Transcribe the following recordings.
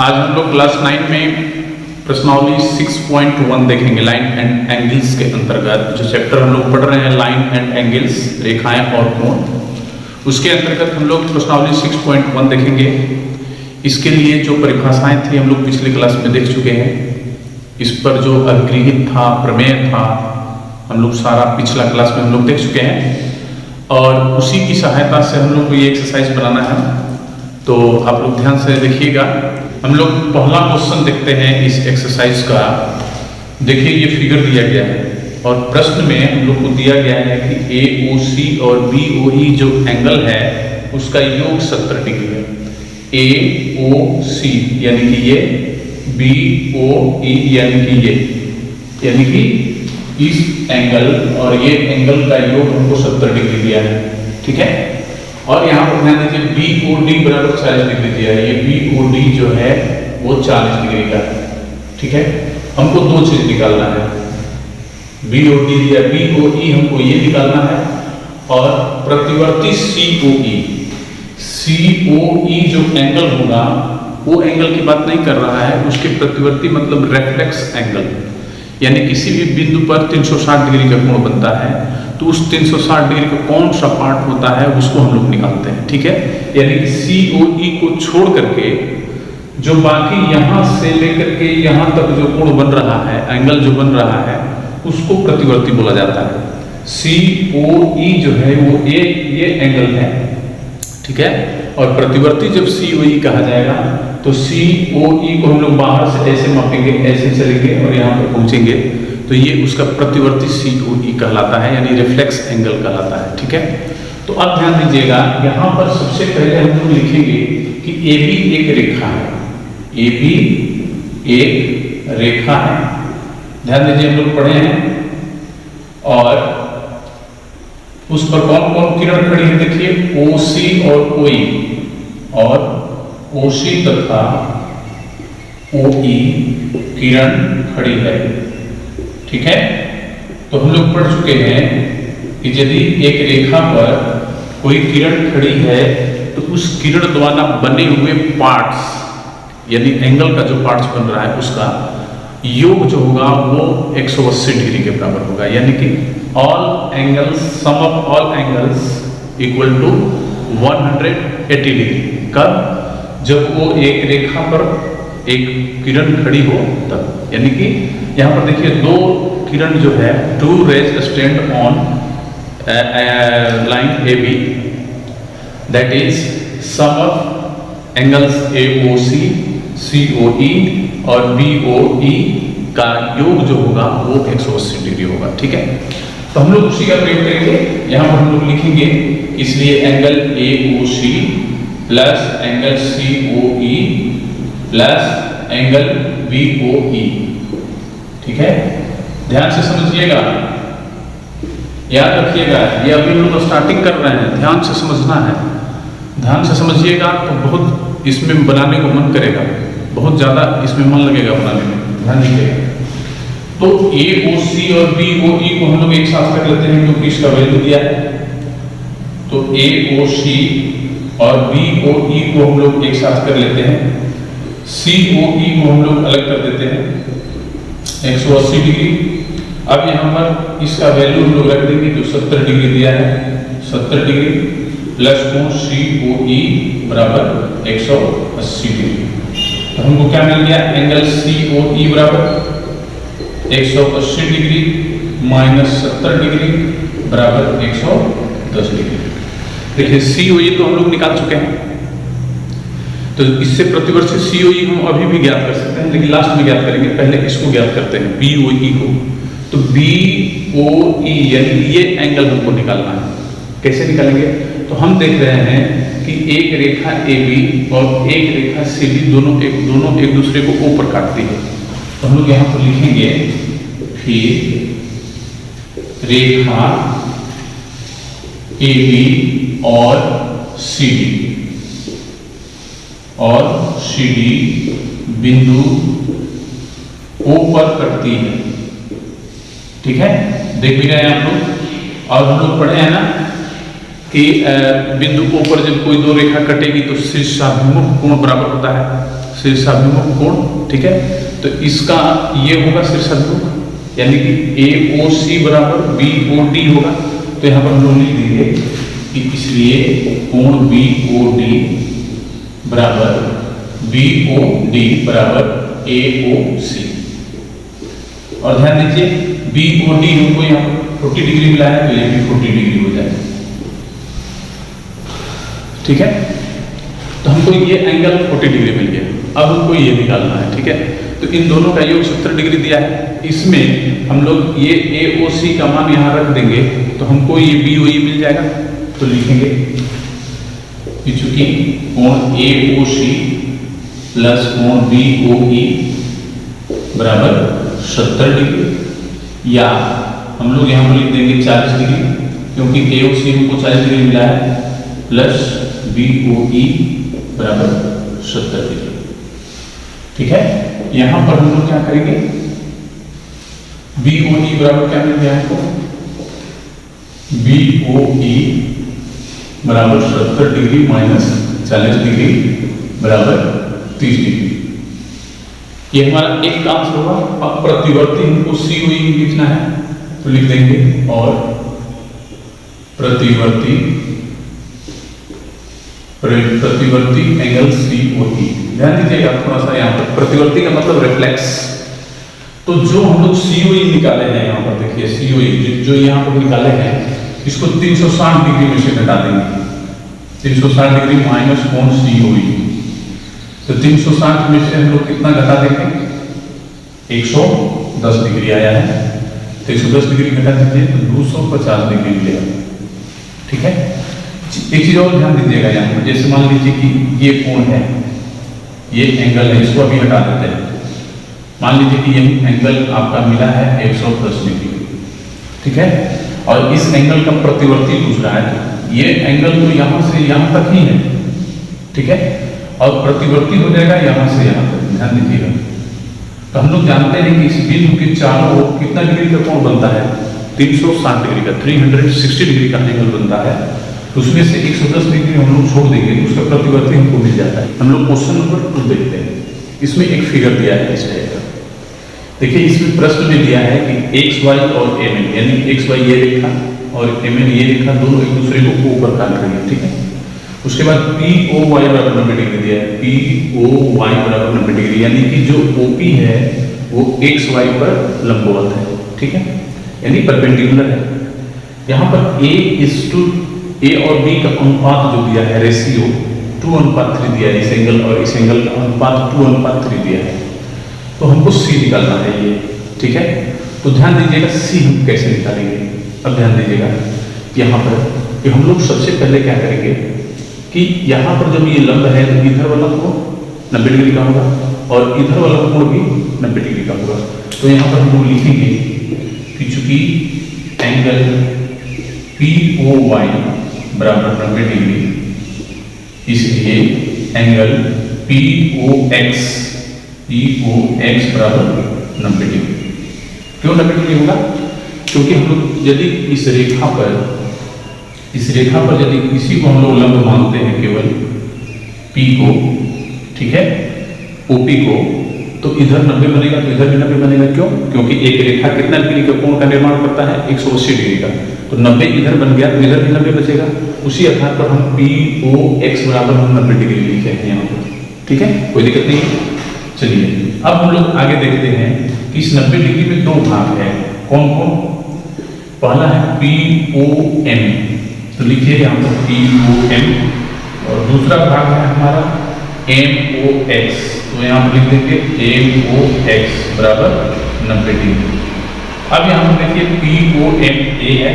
आज हम लोग क्लास 9 में प्रश्नावली 6.1 देखेंगे लाइन एंड एंगल्स के अंतर्गत। जो चैप्टर हम लोग पढ़ रहे हैं लाइन एंड एंगल्स, रेखाएं और कोण, उसके अंतर्गत हम लोग प्रश्नावली 6.1 देखेंगे। इसके लिए जो परिभाषाएं थी हम लोग पिछले क्लास में देख चुके हैं। इस पर जो अभिगृहित था, प्रमेय था, हम लोग सारा पिछला क्लास में हम लोग देख चुके हैं और उसी की सहायता से हम लोग को ये एक्सरसाइज बनाना है। तो आप लोग ध्यान से देखिएगा। हम लोग पहला क्वेश्चन देखते हैं इस एक्सरसाइज का। देखिए ये फिगर दिया गया है और प्रश्न में हम लोग को दिया गया है कि AOC और BOE जो एंगल है उसका योग 70 डिग्री है। AOC यानी कि ये, BOE यानी कि ये, यानी कि इस एंगल और ये एंगल का योग हमको 70 डिग्री दिया है, ठीक है। और यहाँ पर ध्यान दीजिए BOD बराबर 40 डिग्री दिया है। ये BOD जो है वो 40 डिग्री का है, ठीक है। हमको दो चीज निकालना है, BOD या BOE हमको ये निकालना है और प्रतिवर्ती COE जो एंगल होगा वो एंगल की बात नहीं कर रहा है, उसके प्रतिवर्ती मतलब रेफ्लेक्स एंगल, यानी किसी भी बिंदु पर 360 डिग्री का कोण बनता है तो उस 360 डिग्री का कौन सा पार्ट होता है उसको हम लोग निकालते हैं, ठीक है। यानी कि COE को छोड़ करके जो बाकी यहां से लेकर के यहां तक जो कोण बन रहा है, एंगल जो बन रहा है, उसको प्रतिवर्ती बोला जाता है। COE जो है वो ये एंगल है, ठीक है। और प्रतिवर्ती जब COE कहा जाएगा तो COE को हम लोग बाहर से ऐसे मापेंगे, ऐसे चलेंगे और यहाँ पर पहुंचेंगे तो ये उसका प्रतिवर्ती COE कहलाता है, यानी रिफ्लेक्स एंगल कहलाता है, ठीक है। तो अब ध्यान दीजिएगा, यहाँ पर सबसे पहले हम लोग लिखेंगे कि AB एक रेखा है। AB एक रेखा है, ध्यान दीजिए हम लोग पढ़े हैं। और उस पर कौन कौन किरण खड़ी है देखिए, OC और OE, और OC तथा OE किरण खड़ी है, ठीक है। तो हम लोग पढ़ चुके हैं कि यदि एक रेखा पर कोई किरण खड़ी है तो उस किरण द्वारा बने हुए पार्ट्स, यानी एंगल का जो पार्ट्स बन रहा है उसका योग जो होगा वो 180 डिग्री के बराबर होगा। यानी कि all angles, sum of all angles equal to 180 degree. कब? जब वो एक रेखा पर एक किरण खड़ी हो तब। यानी कि यहाँ पर देखिए दो किरण जो है, two rays stand on line AB, that is sum of angles AOC, COE और BOE का योग जो होगा वो 180 डिग्री होगा, ठीक है। तो हम लोग उसी का प्रयोग करेंगे। यहाँ पर हम लोग लिखेंगे, इसलिए angle AOC plus angle COE plus angle BOE, ठीक है। ध्यान से समझिएगा, याद रखिएगा, ये अभी हम लोग स्टार्टिंग कर रहे हैं, ध्यान से समझना है। ध्यान से समझिएगा तो बहुत इसमें बनाने को मन करेगा, बहुत ज़्यादा इसमें मन लगेगा बनाने में, ध्यान दीजिएगा। तो AOC और BOE को हम लोग एक साथ कर लेते हैं क्योंकि इसका वैल्यू दिया है। तो AOC और BOE को हम लोग एक साथ कर लेते हैं, COE को हम लोग अलग कर देते हैं 180 डिग्री। अब यहाँ पर इसका वैल्यू हम लोग रख देंगे जो 70 डिग्री दिया है, 70 डिग्री प्लस कोण COE बराबर 180 डिग्री। तो हमको क्या मिल गया, एंगल COE बराबर 180 डिग्री माइनस 70 डिग्री बराबर 110 डिग्री। देखिए COE तो हम लोग निकाल चुके हैं, तो इससे प्रतिवर्ती COE हम अभी भी ज्ञात कर सकते हैं, लेकिन लास्ट में ज्ञात करेंगे। पहले इसको ज्ञात करते हैं, BOE को। तो BOE यानी ये एंगल हमको निकालना है। कैसे निकालेंगे? तो हम देख रहे हैं कि एक रेखा AB और एक रेखा CD दोनों एक दूसरे को O पर काटती है। तो हम लोग यहाँ पर लिखेंगे फिर रेखा AB और CD बिंदु O पर कटती है, ठीक है। देख भी रहे हैं आप लोग। और हम लोग पढ़े हैं ना कि बिंदु O पर जब कोई दो रेखा कटेगी तो शीर्षाभिमुख कोण बराबर होता है। शीर्षाभिमुख कोण, ठीक है। तो इसका ये होगा शीर्षाभिमुख, यानी कि AOC बराबर BOD होगा। तो यहाँ पर हम लोग लिख देंगे कि इसलिए कोण BOD बराबर BOD बराबर AOC। और ध्यान दीजिए BOD हमको यहाँ 40 डिग्री मिला है, तो ये भी 40 डिग्री हो जाएगा, ठीक है। तो हमको ये एंगल 40 डिग्री मिल गया। अब हमको ये निकालना है, ठीक है। तो इन दोनों का योग 70 डिग्री दिया है। इसमें हम लोग ये AOC का मान यहाँ रख देंगे तो हमको ये BOE मिल जाएगा। तो लिखेंगे कि चूंकि कोण AOC प्लस कोण BOE बराबर 70 डिग्री, या हम लोग यहाँ पर लिख देंगे 40 डिग्री, क्योंकि AOC हमको 40 डिग्री मिला है, प्लस BOE बराबर 70 डिग्री, ठीक है। यहां पर हम लोग क्या करेंगे, BOE बराबर क्या मिल गया हमको, BOE बराबर 70 डिग्री माइनस 40 डिग्री बराबर 30 डिग्री। ये हमारा एक काम से होगा। अब प्रतिवर्ती हमको COE लिखना है, तो लिख देंगे और प्रतिवर्ती एंगल COE। ध्यान दीजिएगा थोड़ा सा, यहाँ पर प्रतिवर्ती का मतलब रिफ्लेक्स। तो जो हम लोग COE निकाले हैं, यहाँ पर देखिए COE जो यहाँ पर निकाले हैं, इसको 360 डिग्री में से घटा देंगे। 360 डिग्री माइनस कोण COE, तो 360 में से हम लोग कितना घटा देंगे, 110 डिग्री आया है। तो 110 डिग्री घटा दीजिए तो 250 डिग्री मिलेगा, ठीक है। एक चीज और ध्यान दीजिएगा, यहाँ पर जैसे मान लीजिए कि ये कोण है, ये एंगल है, इसको अभी हटा देते हैं। मान लीजिए कि ये एंगल आपका मिला है 110 डिग्री, ठीक है। और इस एंगल का प्रतिवर्ती पूछ रहा है, ये एंगल तो यहाँ से यहाँ तक ही है, ठीक है। और प्रतिवर्ती हो जाएगा यहाँ से यहाँ तक, ध्यान दीजिएगा। तो हम लोग जानते हैं कि इस बिंदु के चारों ओर कितना डिग्री का कोण बनता है, 360 डिग्री का, 360 डिग्री का एंगल बनता है। तो उसमें से 110 डिग्री हम लोग छोड़ देंगे तो उसका प्रतिवर्ती हमको मिल जाता है। हम लोग क्वेश्चन नंबर 2 देखते हैं। इसमें एक फिगर दिया है इस टाइप का, देखिए इसमें प्रश्न में दिया है कि XY और MN, यानी XY ये रेखा और MN ये रेखा दोनों एक दूसरे को ऊपर काट रही है, ठीक है। उसके बाद POY बराबर 90 डिग्री दिया है, POY बराबर 90 डिग्री, यानी कि जो OP है वो XY पर लंबवत है, ठीक है, यानी परपेंडिकुलर है। यहाँ पर A और B का अनुपात जो दिया है, रेशियो 2:3 दिया है, इस एंगल और इस एंगल का अनुपात 2:3 दिया है। तो हमको C निकालना है ये, ठीक है। तो ध्यान दीजिएगा C हम कैसे निकालेंगे। अब ध्यान दीजिएगा यहाँ पर कि हम लोग सबसे पहले क्या करेंगे कि यहाँ पर जब ये लंब है तो इधर वाला कोण 90 डिग्री का होगा और इधर वाला कोण भी 90 डिग्री का होगा। तो यहाँ पर हम लोग लिखेंगे कि चूंकि एंगल POY बराबर 90 डिग्री, इसलिए एंगल POX बराबर 90 डिग्री। क्यों 90 डिग्री होगा, क्योंकि हम लोग यदि इस रेखा पर यदि इसी को हम लोग लंब मानते हैं, केवल P को, ठीक है, OP को, तो इधर 90 बनेगा तो इधर भी 90 बनेगा। क्यों, क्योंकि एक रेखा कितना डिग्री के कोण का निर्माण करता है, 180 डिग्री का। तो 90 इधर बन गया तो इधर भी 90 बचेगा। उसी आधार पर हम POX बराबर 90 डिग्री लिखे हैं यहाँ पर, ठीक है, कोई दिक्कत नहीं है। चलिए अब हम लोग आगे देखते हैं कि इस 90 डिग्री में 2 भाग है, कौन कौन। पहला है POM, तो लिखिए यहाँ पर POM, और दूसरा भाग है हमारा MOX, तो यहाँ पर लिख देंगे MOX बराबर 90 डिग्री। अब यहाँ पर देखिए POMA है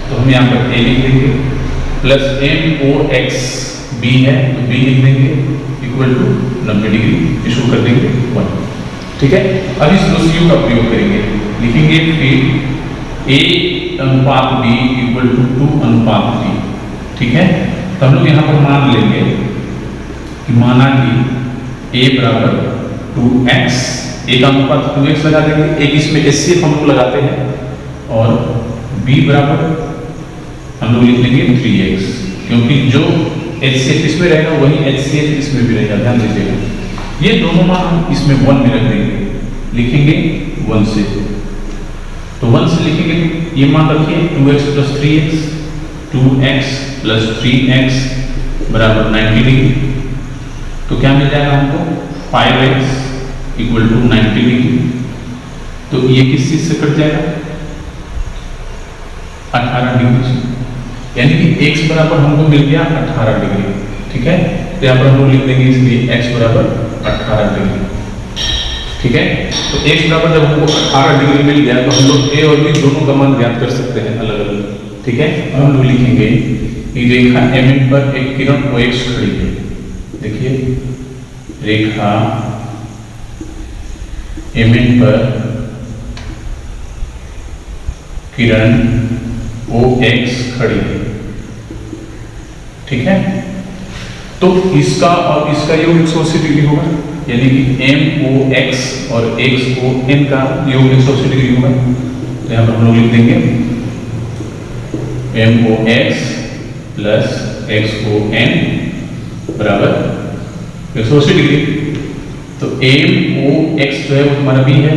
तो हम यहाँ पर A लिख देंगे, प्लस MOX B है तो B लिख देंगे, इक्वल टू 90 डिग्री, इशू कर देंगे 1, ठीक है। अब इस रेशियो का प्रयोग करेंगे, लिखेंगे फिर A/B इक्वल टू 2/3, ठीक है। तो हम लोग यहाँ पर मान लेंगे कि माना कि A बराबर 2x, A का अनुपात 2x लगा देंगे, एक इसमें HCF हम लोग लगाते हैं, और B बराबर हम लोग लिख लेंगे 3x, क्योंकि जो HCF इसमें रहेगा वही HCF इसमें भी रहेगा, ध्यान दीजिएगा। ये दोनों मान हम इसमें 1 में रख देंगे, लिखेंगे 1 से, तो 1 से लिखेंगे, ये मान रखिए 2x plus 3x, 2x plus 3x बराबर 90 डिग्री। तो क्या मिल जाएगा हमको 5x इक्वल टू 90 डिग्री। तो ये किस चीज से कट जाएगा 18 डिग्री से, यानी कि x बराबर हमको मिल गया 18 डिग्री। ठीक है, तो यहाँ पर हम लोग लिख देंगे इसलिए x बराबर 18 डिग्री। ठीक है, तो x बराबर जब हमको 18 डिग्री मिल गया तो हम लोग a और b दोनों का मान ज्ञात कर सकते हैं अलग अलग। ठीक है, अब हम लोग लिखेंगे कि रेखा mn पर एक किरण OX खड़ी है। देखिए रेखा mn पर किरण OX खड़ी है। ठीक है, तो इसका और इसका योग 180 डिग्री होगा, यानी कि MOX और XON का योग 180 डिग्री होगा। तो यहाँ पर हम लोग लिख देंगे MOX प्लस XON बराबर 180 डिग्री। तो MOX जो है वो हमारा B है,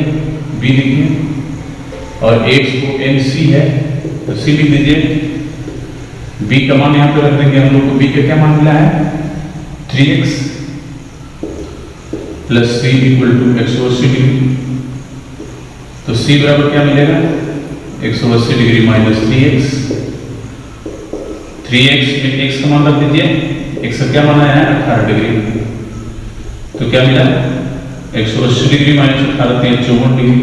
B लिखिए, और XON C है तो C लिख दीजिए। B का मान यहाँ पे रख देंगे हम लोग को, B का क्या मान मिला है 3x plus C equal to 180 degree. तो C बराबर क्या मिलेगा 180 डिग्री माइनस 3x में x का मान रख दीजिए, x का क्या मान आया है 18 डिग्री। तो क्या मिला 180 डिग्री माइनस 18 54 डिग्री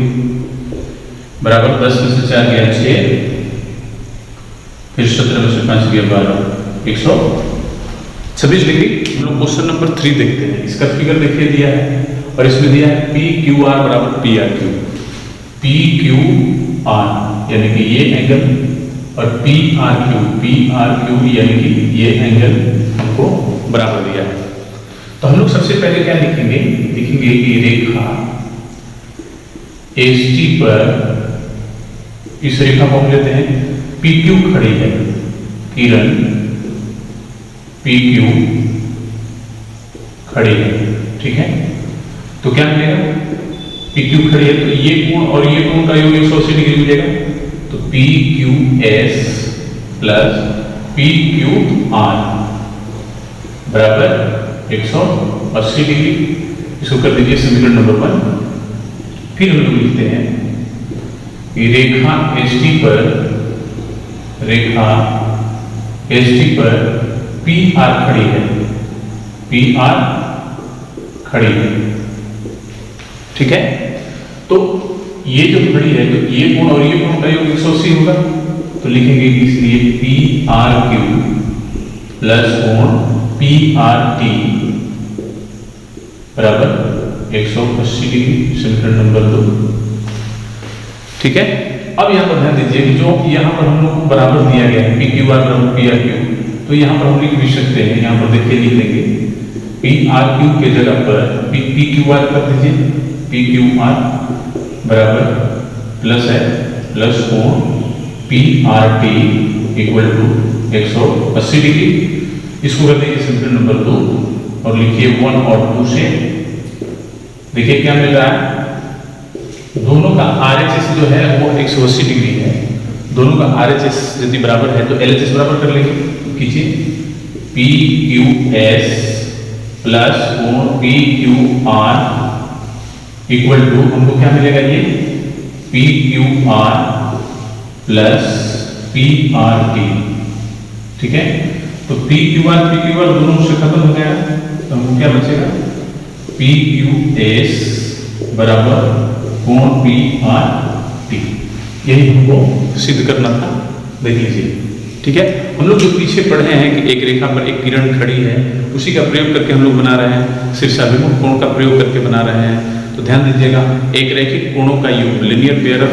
बराबर 10 में से 4 गया 6, फिर 17 में से 5 गया 12, 126 डिग्री। हम लोग क्वेश्चन नंबर 3 देखते हैं। इसका फिगर देखिए दिया है और इसमें दिया है PQR बराबर PRQ। PQR यानी कि ये एंगल और PRQ यानी कि ये एंगल हमको बराबर दिया है। तो हम लोग सबसे पहले क्या लिखेंगे, लिखेंगे कि रेखा ST पर, इस रेखा को हम लेते हैं PQ खड़ी है, किरण PQ खड़ी है। ठीक है, तो क्या मिलेगा PQ खड़ी है तो ये कोण और ये कोण का योग 180 डिग्री मिलेगा। तो PQS प्लस PQR बराबर 180 डिग्री। इसको कर दीजिए समीकरण नंबर 1। फिर हम लोग लिखते हैं कि रेखा ST पर PR खड़ी है, PR खड़ी है। ठीक है, तो ये जो खड़ी है तो ये कोण और ये कोण का योग 180 होगा। तो लिखेंगे इसलिए PRQ प्लस कोण PRT बराबर 180 डिग्री, समीकरण नंबर 2। ठीक है, अब यहाँ पर ध्यान दीजिए कि जो यहाँ पर हम लोग को बराबर दिया गया है PQR बराबर PRQ, तो यहाँ पर हम लिख भी सकते हैं। यहाँ पर देखिए लिख देंगे PRQ के जगह पर PQR कर दीजिए, PQR बराबर प्लस है प्लस कोण PRT इक्वल टू 180 डिग्री। इसको कर दीजिए समीकरण नंबर 2 और लिखिए 1 और 2 से। देखिए क्या मिल रहा है, दोनों का RHS जो है वो 180 डिग्री है। दोनों का RHS यदि बराबर है तो LHS बराबर कर लेंगे, कीजिए PQS प्लस कोण PQR इक्वल टू हमको क्या मिलेगा ये PQR प्लस PRT। ठीक है, तो PQR दोनों से खत्म हो जाएगा तो हमको क्या बचेगा PQS बराबर कोण PRT। यही हमको सिद्ध करना था, देख लीजिए। ठीक है, हम लोग जो पीछे पढ़े हैं कि एक रेखा पर एक किरण खड़ी है, उसी का प्रयोग करके हम लोग बना रहे हैं, शीर्षाभिमुख कोण का प्रयोग करके बना रहे हैं। तो ध्यान दीजिएगा, एक रैखिक कोणों का योग लिनियर पेयर ऑफ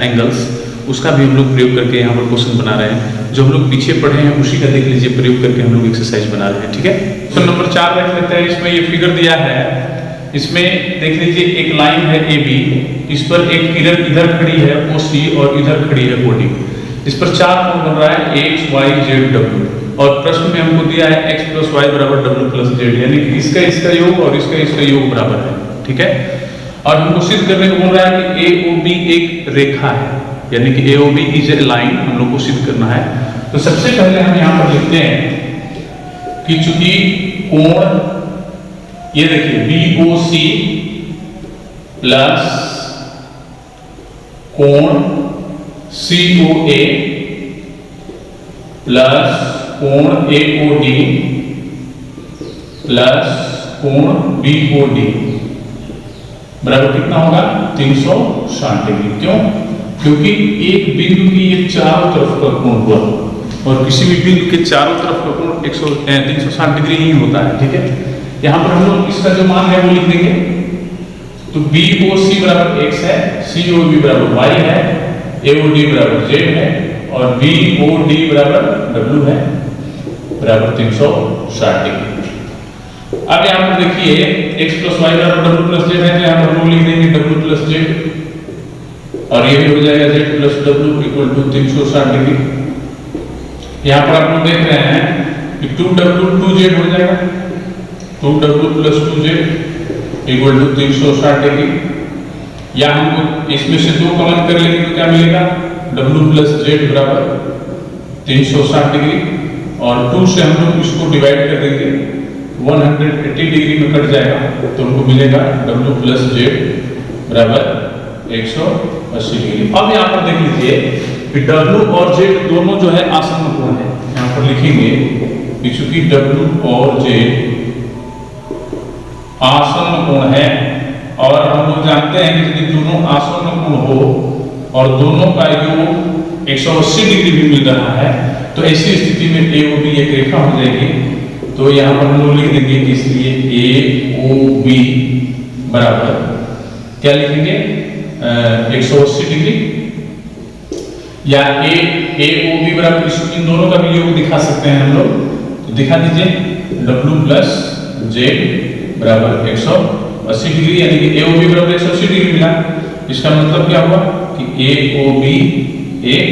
एंगल्स, उसका भी हम लोग प्रयोग करके यहाँ पर क्वेश्चन बना रहे हैं। जो हम लोग पीछे पढ़े हैं उसी का देख लीजिए, प्रयोग करके हम लोग एक्सरसाइज बना रहे हैं। ठीक है, क्वेश्चन नंबर 4 देख लेते हैं। इसमें ये फिगर दिया है, इसमें देख लीजिए एक लाइन है AB, इस पर एक किरण इधर खड़ी है OC और इधर खड़ी है OD। इस पर 4 कोण बन रहा है H Y Z W। और प्रश्न में हमको दिया है x प्लस वाई बराबर डब्ल्यू प्लस जेड, यानी कि इसका योग और इसका योग बराबर है, ठीक है। और हमको सिद्ध करने को बोल रहा है कि AOB एक रेखा है, यानी कि AOB इज ए लाइन, हम लोग को सिद्ध करना है। तो सबसे पहले हम यहाँ पर लिखते हैं कि चूंकि कोण ये देखिए BOC प्लस कोण COA प्लस कोण AOD प्लस कोण BOD बराबर कितना होगा 360 डिग्री। क्यों? क्योंकि एक बिंदु की ये चारों तरफ का कोण हुआ और किसी भी बिंदु के चारों तरफ का कोण 360 डिग्री ही होता है, ठीक है। यहाँ पर हम लोग इसका जो मान है वो लिख देंगे। तो BOC बराबर x है, COB बराबर y है, AOD बराबर z है और BOD बराबर w है बराबर 360 डिग्री। अब यहाँ पर देखिए x प्लस वाई बराबर डब्ल्यू प्लस जेड है, तो यहाँ पर हम लोग लिख देंगे डब्ल्यू प्लस जेड और ये भी हो जाएगा जेड प्लस डब्ल्यू इक्वल टू 360 डिग्री। यहाँ पर आप लोग देख रहे हैं कि 2w 2z हो जाएगा, 2w plus 2z equal to 360 degree. या हमको इसमें से 2 कॉमन कर लेंगे तो क्या मिलेगा w प्लस जेड बराबर 360 डिग्री और 2 से हम लोग इसको डिवाइड कर देंगे 180 डिग्री में कट जाएगा तो हमको मिलेगा w प्लस जेड बराबर 180 डिग्री। अब यहाँ पर देख लीजिए कि w और z दोनों जो है आसन्न कोण है। यहाँ पर लिखेंगे कि चूंकि w और z आसन्न कोण है और हम लोग जानते हैं कि यदि दोनों आसन्न कोण हो और दोनों का योग 180 डिग्री भी मिल रहा है तो ऐसी स्थिति में AOB एक रेखा हो जाएगी। तो यहाँ पर हम लोग लिख देंगे कि इसलिए AOB बराबर क्या लिखेंगे 180 डिग्री या AOB बराबर इन दोनों का भी योग दिखा सकते हैं हम लोग। तो दिखा दीजिए W प्लस जेड बराबर 180 डिग्री, यानी कि AOB बराबर 180 डिग्री मिला। इसका मतलब क्या हुआ कि AOB एक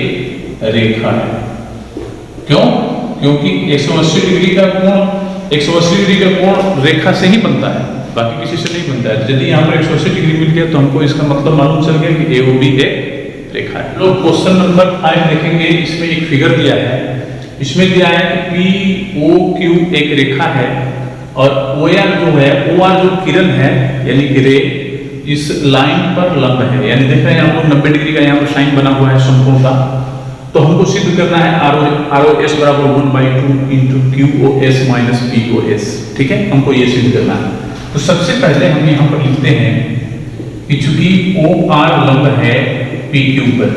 रेखा है। क्यों? क्योंकि 180 डिग्री का कोण 180 डिग्री का कोण रेखा से ही बनता है, बाकी किसी से नहीं बनता है। यदि यहाँ पर 180 डिग्री मिल गया तो हमको इसका मतलब मालूम चल गया कि AOB एक रेखा है। लोग क्वेश्चन नंबर 5 देखेंगे, इसमें एक फिगर दिया है। इसमें दिया है कि POQ एक रेखा है और OR जो है OR जो किरण है यानी कि रे इस लाइन पर लंब है, यानी देख रहे हैं हम लोग 90 डिग्री का यहाँ पर साइन बना हुआ है समकोण का। तो हमको सिद्ध करना है ROS बराबर 1/2 इंटू QOS माइनस POS, ठीक है, हमको ये सिद्ध करना है। तो सबसे पहले हम यहाँ पर लिखते हैं कि चूंकि OR लंब है PQ पर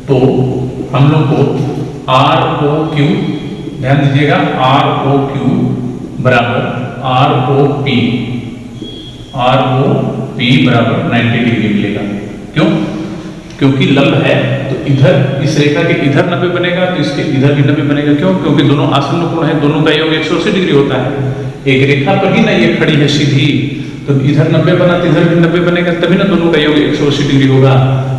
तो हम लोग को ROQ ध्यान दीजिएगा ROQ बराबर ROP बराबर 90 डिग्री मिलेगा। क्यों? क्योंकि लंब है तो इधर इस रेखा के इधर 90 बनेगा तो इसके इधर भी 90 बनेगा। क्यों? क्योंकि दोनों आसन्न कोण है, दोनों का योग 180 डिग्री होता है। एक रेखा पर ही ना ये खड़ी है सीधी, तो इधर 90 बना तो इधर भी 90 बनेगा, तभी ना दोनों का योग 180 डिग्री होगा।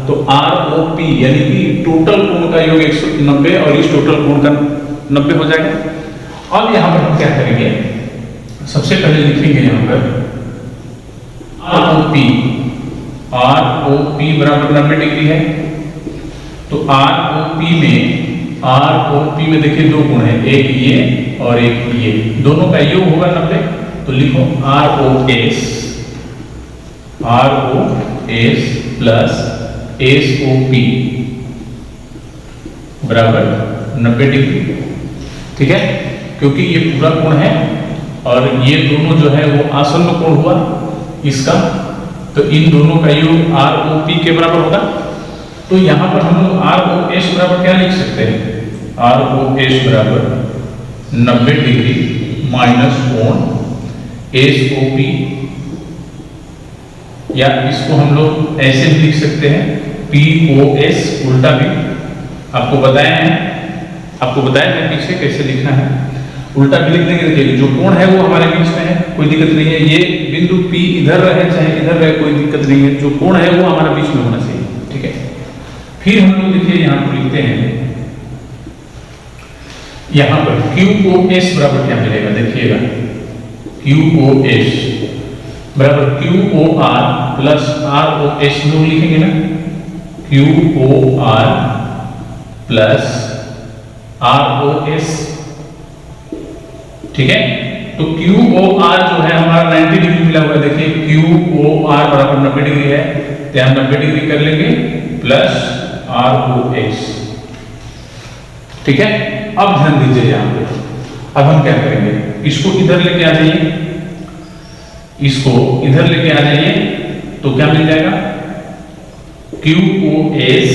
तो ROP यानी कि टोटल कोण का योग 190 और इस टोटल कोण का 90 हो जाएगा। अब यहाँ पर हम क्या करेंगे, सबसे पहले लिखेंगे यहाँ पर ROP बराबर 90 डिग्री है। तो ROP में देखिए 2 कोण है, एक ये और एक ये, दोनों का योग होगा 90। तो लिखो ROS प्लस SOP बराबर 90 डिग्री, ठीक है। क्योंकि ये पूरा कोण है और ये दोनों जो है वो आसन्न कोण हुआ इसका, तो इन दोनों का योग ROP के बराबर होगा। तो यहाँ पर हम लोग ROS बराबर क्या लिख सकते हैं, ROS बराबर 90 डिग्री माइनस कोण SOP, या इसको हम लोग ऐसे भी लिख सकते हैं POS, उल्टा भी आपको बताया है पीछे कैसे लिखना है, उल्टा भी लिख देंगे। देखिए जो कोण है वो हमारे बीच में है, कोई दिक्कत नहीं है। ये बिंदु P इधर रहे चाहे इधर रहे कोई दिक्कत नहीं है, जो कोण है वो हमारे बीच में होना चाहिए, ठीक है। फिर हम लोग देखिए यहाँ पर लिखते हैं यहाँ पर क्यू ओ एस बराबर क्या मिलेगा, देखिएगा क्यू ओ एस बराबर Q O R plus R O S लोग लिखेंगे ना, Q O R plus R O S. ठीक है, तो क्यू ओ आर जो है हमारा 90 डिग्री मिला हुआ है, देखिए क्यू ओ आर बराबर 90 डिग्री है, तो हम 90 डिग्री कर लेंगे प्लस आर ओ एस। ठीक है, अब ध्यान दीजिए यहाँ पे, अब हम क्या करेंगे, इसको इधर लेके आ जाइए, इसको इधर लेके आ जाइए, तो क्या मिल जाएगा, Q O S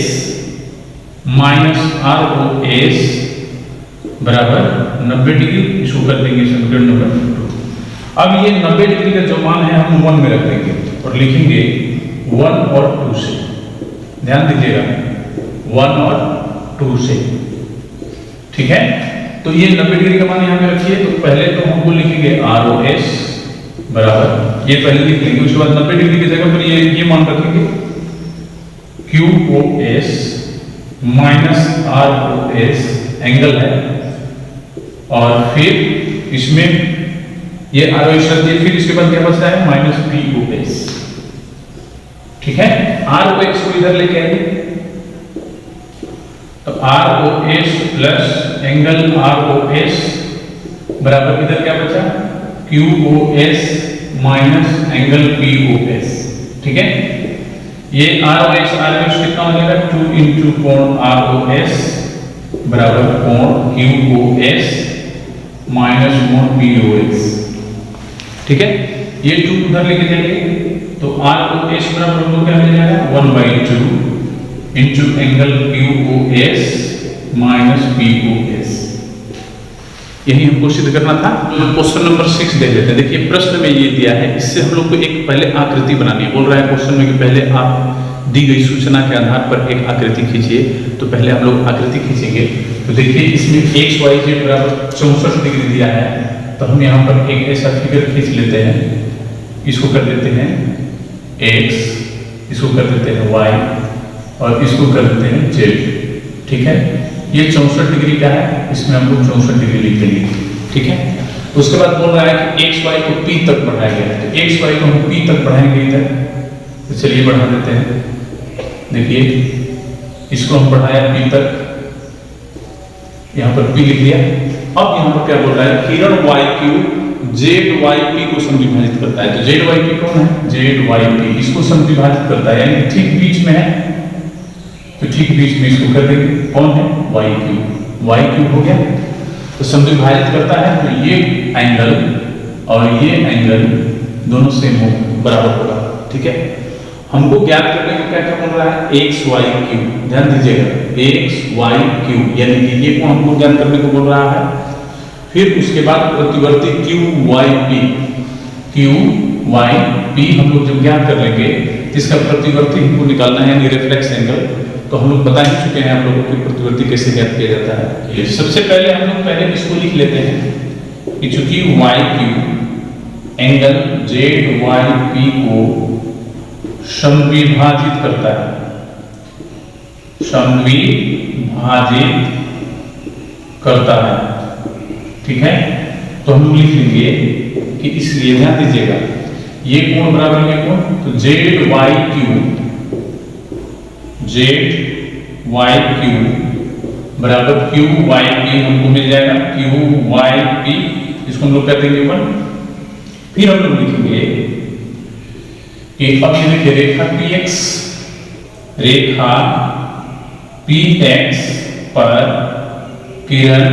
minus R O S बराबर 90 डिग्री, इसको कर देंगे समीकरण नंबर 2। अब ये 90 डिग्री का जो मान है हम 1 में रख देंगे और लिखेंगे 1 और 2 से, ध्यान दीजिएगा 1 और 2 से। ठीक है, तो ये 90 डिग्री का मान यहाँ पे रखिए, तो पहले तो हमको लिखेंगे आर ओ एस बराबर, ये पहले लिख लेंगे, उसके बाद 90 डिग्री की जगह पर ये मान रखेंगे Q O S minus R O S angle है, और फिर इसमें ये आर ओ एस रख दिए, फिर इसके बाद क्या बचता है माइनस पी ओ एस। ठीक है, आर ओ एस को इधर लेके आएंगे, तो R O S plus angle R O S बराबर इधर क्या बचा, Q O S minus angle P O S. ठीक है, ये आर ओ एस कितना हो जाएगा, 2 इंटू कोण आर ओ एस बराबर कोण क्यू ओ एस माइनस कोण पी ओ एस। ठीक है, ये 2 उधर लेके जाएंगे, तो आर ओ एस बराबर हमको क्या मिल जाएगा 1/2 into angle Q O S minus P O S. यही हमको सिद्ध करना था। क्वेश्चन नंबर 6 देख लेते हैं। देखिए प्रश्न में ये दिया है, इससे हम लोग को एक पहले आकृति बनानी है। बोल रहा है क्वेश्चन में कि पहले आप दी गई सूचना के आधार पर एक आकृति खींचिए, तो पहले हम लोग आकृति खींचेंगे। तो देखिए इसमें एक्स वाई जेड बराबर 64 डिग्री दिया है, तो हम यहाँ पर एक ऐसा फिगर खींच लेते हैं, इसको कर देते हैं एक्स, इसको कर देते हैं वाई और इसको कर देते हैं जेड। ठीक है, ये 64 डिग्री का है, इसमें हम लोग 64 डिग्री लिख देंगे। ठीक है, उसके बाद बोल रहा है कि एक्स वाई को पी तक बढ़ाया गया है, तो एक्स वाई को हम पी तक बढ़ाएंगे इधर, तो चलिए बढ़ा देते हैं। देखिए इसको हम बढ़ाया पी तक, यहाँ पर पी लिख दिया। अब यहाँ पर क्या बोल रहा है, Kiran Y Q Z Y P को समविभाजित करता है, तो जेड वाई पी कौन है, जेड वाई पी इसको समविभाजित करता है, यानी ठीक बीच में है, तो ठीक बीच में इसको कर देंगे, कौन है वाई क्यू हो गया, तो समविभाजित करता है, तो ये एंगल और ये एंगल दोनों सेम हो बराबर होगा। ठीक है, हमको ज्ञात करने को क्या क्या बोल रहा है, एक्स वाई क्यू, ध्यान दीजिएगा एक्स वाई क्यू, यानी कि ये को हमको ज्ञात करने को बोल रहा है। फिर उसके बाद प्रतिवर्ती क्यू वाई पी हम लोग जब ज्ञात कर लेंगे, इसका प्रतिवर्ती हमको निकालना है, यानी रिफ्लेक्स एंगल, तो हम लोग बता ही चुके हैं आप लोगों को प्रतिवर्ती कैसे ज्ञात किया जाता है। ये सबसे पहले हम लोग पहले इसको लिख लेते हैं कि चूंकि Y Q angle Z Y P को समविभाजित करता है, ठीक है, तो हम लिख लेंगे कि इसलिए ध्यान दीजिएगा ये कोण बराबर है कोण, तो जेड वाई क्यू बराबर क्यू वाई पी हमको मिल जाएगा, क्यू वाई पी, इसको हम लोग कर देंगे 1। फिर हम लोग लिखेंगे कि अब ये देखिए रेखा px पर किरण,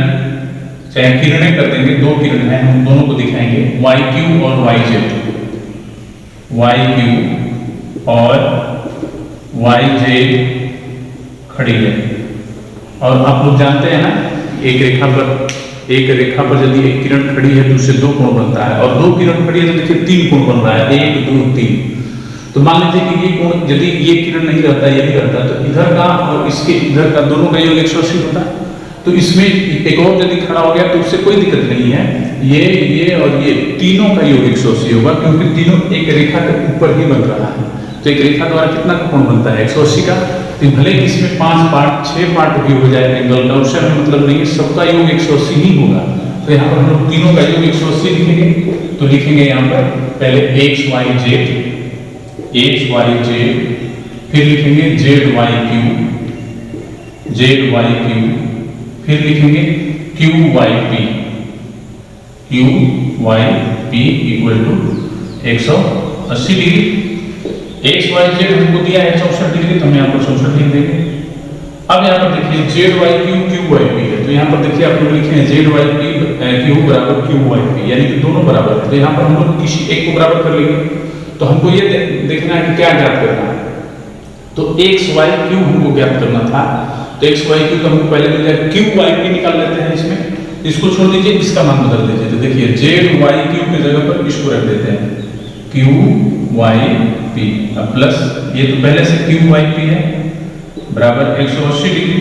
चाहे किरणें कर देंगे, 2 किरण हैं, हम दोनों को दिखाएंगे वाई क्यू और वाई जेड खड़ी है। और आप लोग जानते हैं ना, एक रेखा पर यदि एक किरण खड़ी है तो उससे 2 कोण बनता है, और 2 किरण खड़ी है तो देखिए 3 कोण बन रहा है, 1 2 3। तो मान लीजिए कि ये कोण यदि ये किरण नहीं रहता, ये भी रहता, तो इधर का और इसके इधर का दोनों का योग 180 होता है। तो इसमें एक और यदि खड़ा हो गया तो उससे कोई दिक्कत नहीं है, ये और ये तीनों का योग 180 होगा, क्योंकि तीनों एक रेखा के ऊपर ही बन रहा है। तो एक रेखा द्वारा कितना कोण बनता है 180 का, तो भले ही इसमें 5 पार्ट 6 पार्ट भी हो जाए एंगल का, उससे हमें मतलब नहीं है, सबका योग 180 ही होगा। तो यहाँ पर हम लोग तीनों का योग 180 लिखेंगे। तो लिखेंगे यहाँ पर पहले x y z, फिर लिखेंगे z y q, फिर लिखेंगे q y p equal to 180 degree. x y z हमको दिया है 64 डिग्री, तो हम यहाँ पर 64 लिख देंगे। अब यहाँ पर देखिए z y q y p है, तो यहाँ पर देखिए आप लोग लिखे हैं z y p q बराबर q y p, यानी कि दोनों बराबर है। तो यहाँ पर हम लोग किसी एक को बराबर कर लेंगे। तो हमको ये देखना है कि क्या ज्ञात करना है। तो x y q हमको ज्ञात करना था। तो x y q तो हमको पहले मिल जाएगा, q y p निकाल लेते हैं इसमें। इसको छोड़ दीजिए, इसका मान बदल दीजिए। तो देखिए z y q की जगह पर इसको रख देते हैं q y p, अब प्लस ये तो पहले से q y p है बराबर 180 डिग्री।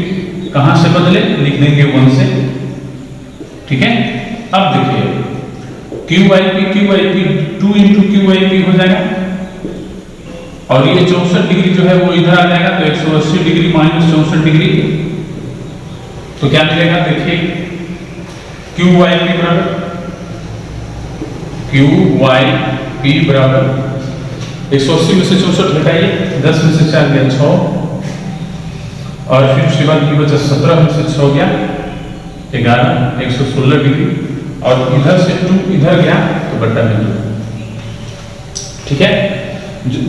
कहां से बदले, लिख देंगे 1 से, ठीक है। अब देखिए q y p 2 into q y p हो जाएगा, और ये 64 डिग्री जो है वो इधर आ जाएगा। तो 180 डिग्री माइनस 64 डिग्री, तो क्या मिलेगा देखिए q y p बराबर 180 में से 64 घटाइए, 10 में से 4 गया 6, और फिर उसके बाद की बचा 17 में से 6 गया 11, 116 डिग्री, और इधर से 2 इधर गया तो बट्टा में 2, ठीक है।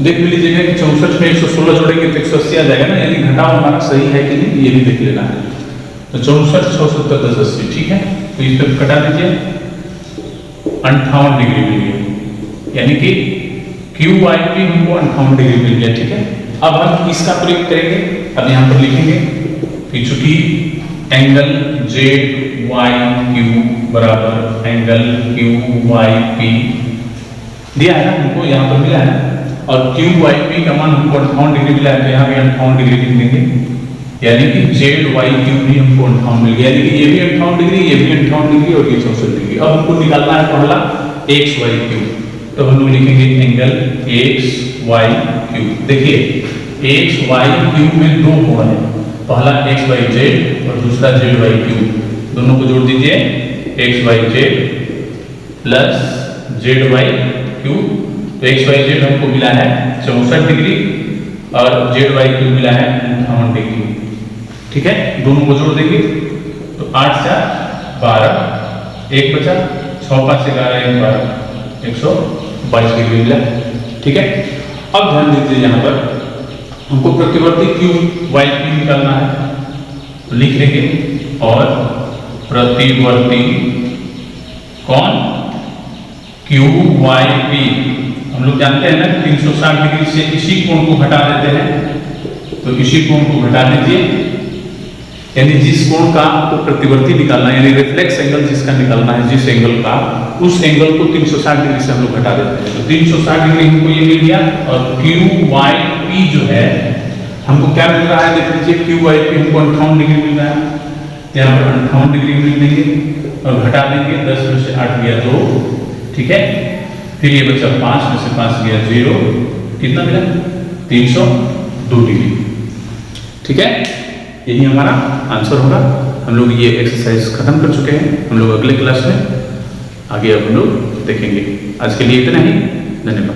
देख लीजिएगा कि 64 में 116 जोड़ेंगे तो 180 आ जाएगा ना, यानी घटाव हमारा सही है कि नहीं, ये भी देख लेना है। तो 64 6 70 10 80, ठीक है। तो इस पर कटा दीजिए, 58 डिग्री मिल गया, यानी कि q y p हमको 58 डिग्री मिल गया, ठीक है। अब हम इसका प्रयोग करेंगे। अब यहाँ पर लिखेंगे कि चूंकि एंगल z y q बराबर एंगल q y p दिया है ना हमको, यहाँ पर मिला है, और q y p का मान हमको 58 डिग्री मिला है, तो यहाँ भी 58 डिग्री लिख देंगे, यानी कि z y q भी हमको 58 मिल गया, यानी कि ये भी 58 डिग्री, ये भी 58 डिग्री, और ये 64 डिग्री। अब हमको निकालना है पहला x y q, तो हम लोग लिखेंगे एंगल x y q। देखिए x y q में दो कोण है, पहला x y z और दूसरा z y q, दोनों को जोड़ दीजिए x y z plus z y q। तो x y z हमको मिला है 64 डिग्री और z y q मिला है 58 डिग्री, ठीक है। दोनों को जोड़ देंगे तो 8 4 12, 1 बचा, 6 5 11 1 12, 122 डिग्री मिला, ठीक है। अब ध्यान दीजिए यहाँ पर हमको प्रतिवर्ती q y p निकालना है, तो लिख लेंगे, और प्रतिवर्ती कौन q y p हम लोग जानते हैं ना 360 डिग्री से इसी कोण को घटा देते हैं, तो इसी कोण को घटा दीजिए, यानी जिस कोण का आपको प्रतिवर्ती निकालना है, यानी रिफ्लेक्स एंगल जिसका निकालना है, जिस एंगल का, उस एंगल को 360 डिग्री से हम लोग घटा देते हैं। तो 360 डिग्री हमको ये मिल गया, और q y p जो है हमको क्या मिल रहा है, देख लीजिए q y p हमको 58 डिग्री मिल रहा है, यहाँ पर 58 डिग्री मिल देंगे और घटा देंगे, 10 में से 8 गया 2, ठीक है। फिर ये बचा 5 में से 5 गया 0, कितना मिला 302 डिग्री, ठीक है। यही हमारा आंसर होगा। हम लोग ये एक्सरसाइज खत्म कर चुके हैं, हम लोग अगले क्लास में आगे अब हम लोग देखेंगे। आज के लिए इतना ही, धन्यवाद।